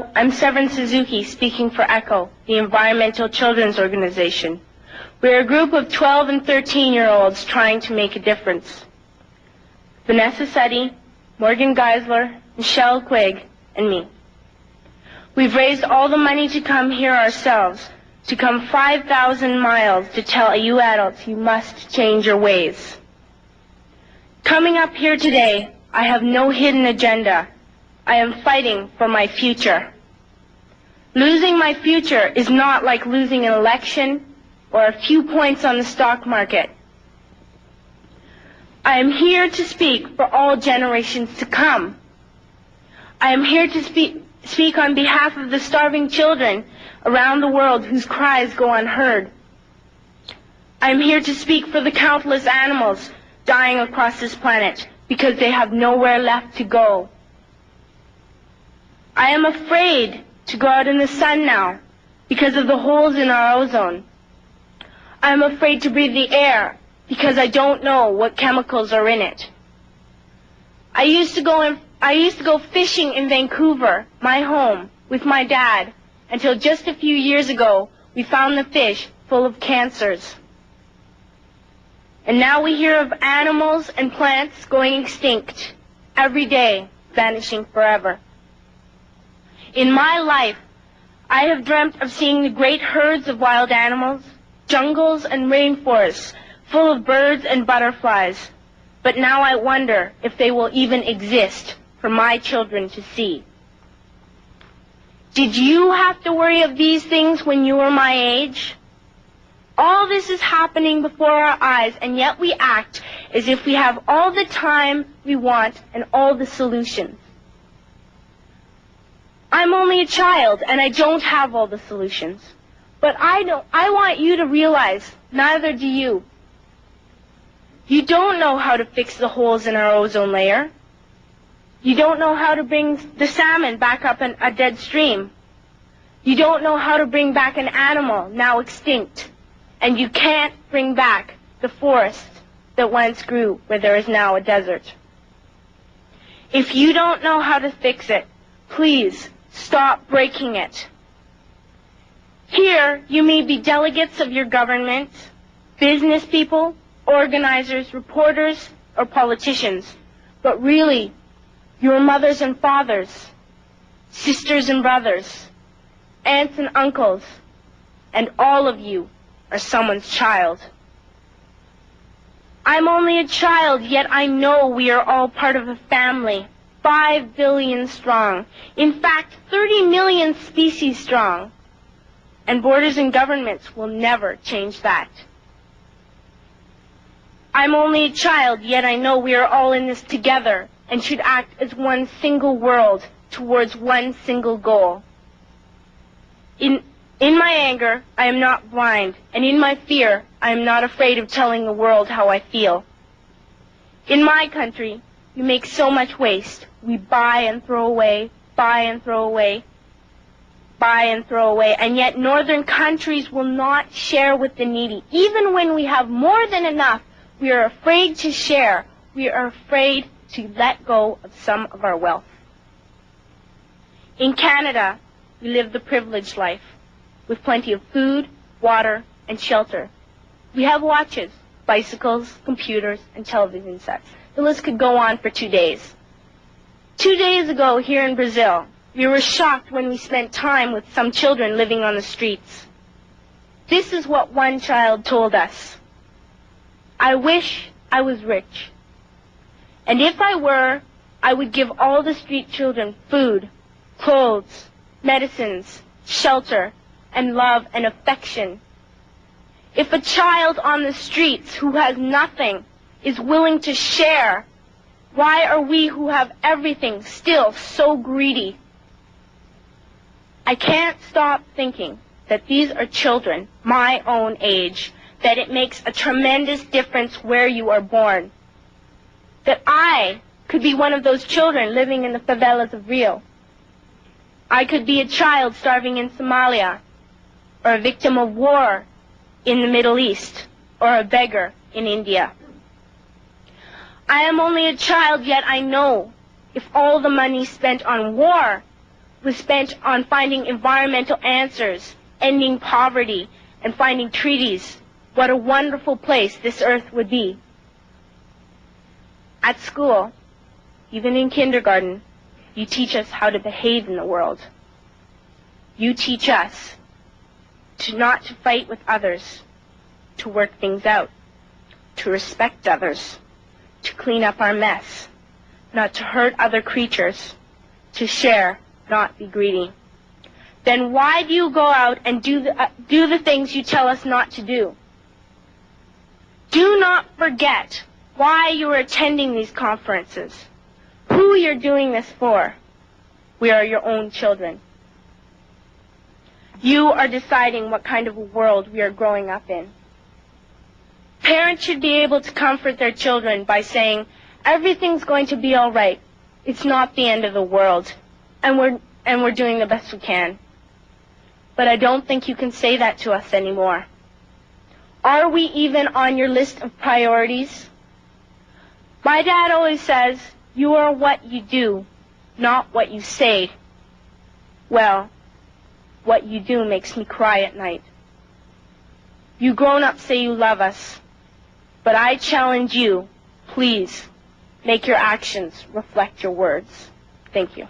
Hello, I'm Severin Suzuki, speaking for ECHO, the Environmental Children's Organization. We're a group of 12 and 13-year-olds trying to make a difference. Vanessa Suddy, Morgan Geisler, Michelle Quigg, and me. We've raised all the money to come here ourselves, to come 5,000 miles to tell you adults you must change your ways. Coming up here today, I have no hidden agenda. I am fighting for my future. Losing my future is not like losing an election or a few points on the stock market. I am here to speak for all generations to come. I am here to speak on behalf of the starving children around the world whose cries go unheard. I am here to speak for the countless animals dying across this planet because they have nowhere left to go. I am afraid to go out in the sun now because of the holes in our ozone. I am afraid to breathe the air because I don't know what chemicals are in it. I used to go fishing in Vancouver, my home, with my dad, until just a few years ago we found the fish full of cancers. And now we hear of animals and plants going extinct, every day vanishing forever. In my life, I have dreamt of seeing the great herds of wild animals, jungles and rainforests full of birds and butterflies. But now I wonder if they will even exist for my children to see. Did you have to worry of these things when you were my age? All this is happening before our eyes, and yet we act as if we have all the time we want and all the solutions. I'm only a child, and I don't have all the solutions. But I want you to realize, neither do you. You don't know how to fix the holes in our ozone layer. You don't know how to bring the salmon back up in a dead stream. You don't know how to bring back an animal now extinct. And you can't bring back the forest that once grew where there is now a desert. If you don't know how to fix it, please stop breaking it. Here, you may be delegates of your government, business people, organizers, reporters, or politicians, but really, your mothers and fathers, sisters and brothers, aunts and uncles, and all of you are someone's child. I'm only a child, yet I know we are all part of a family, 5 billion strong. In fact, 30 million species strong. And borders and governments will never change that. I'm only a child, yet I know we are all in this together and should act as one single world towards one single goal. In my anger, I am not blind, and in my fear, I am not afraid of telling the world how I feel. In my country, we make so much waste. We buy and throw away, buy and throw away, buy and throw away, and yet northern countries will not share with the needy. Even when we have more than enough, we are afraid to share. We are afraid to let go of some of our wealth. In Canada, we live the privileged life, with plenty of food, water, and shelter. We have watches, bicycles, computers, and television sets. The list could go on for 2 days. 2 days ago, here in Brazil, we were shocked when we spent time with some children living on the streets. This is what one child told us. I wish I was rich. And if I were, I would give all the street children food, clothes, medicines, shelter, and love and affection. If a child on the streets who has nothing is willing to share, why are we who have everything still so greedy? I can't stop thinking that these are children my own age, that it makes a tremendous difference where you are born. That I could be one of those children living in the favelas of Rio. I could be a child starving in Somalia, or a victim of war in the Middle East, or a beggar in India. I am only a child, yet I know if all the money spent on war was spent on finding environmental answers, ending poverty, and finding treaties, what a wonderful place this earth would be. At school, even in kindergarten, you teach us how to behave in the world. You teach us not to fight with others, to work things out, to respect others, to clean up our mess, not to hurt other creatures, to share, not be greedy. Then why do you go out and do the things you tell us not to do? Do not forget why you are attending these conferences, who you're doing this for. We are your own children. You are deciding what kind of a world we are growing up in. Parents should be able to comfort their children by saying, everything's going to be all right. It's not the end of the world, and we're doing the best we can. But I don't think you can say that to us anymore. Are we even on your list of priorities? My dad always says, you are what you do, not what you say. Well, what you do makes me cry at night. You grown-ups say you love us, but I challenge you, please, make your actions reflect your words. Thank you.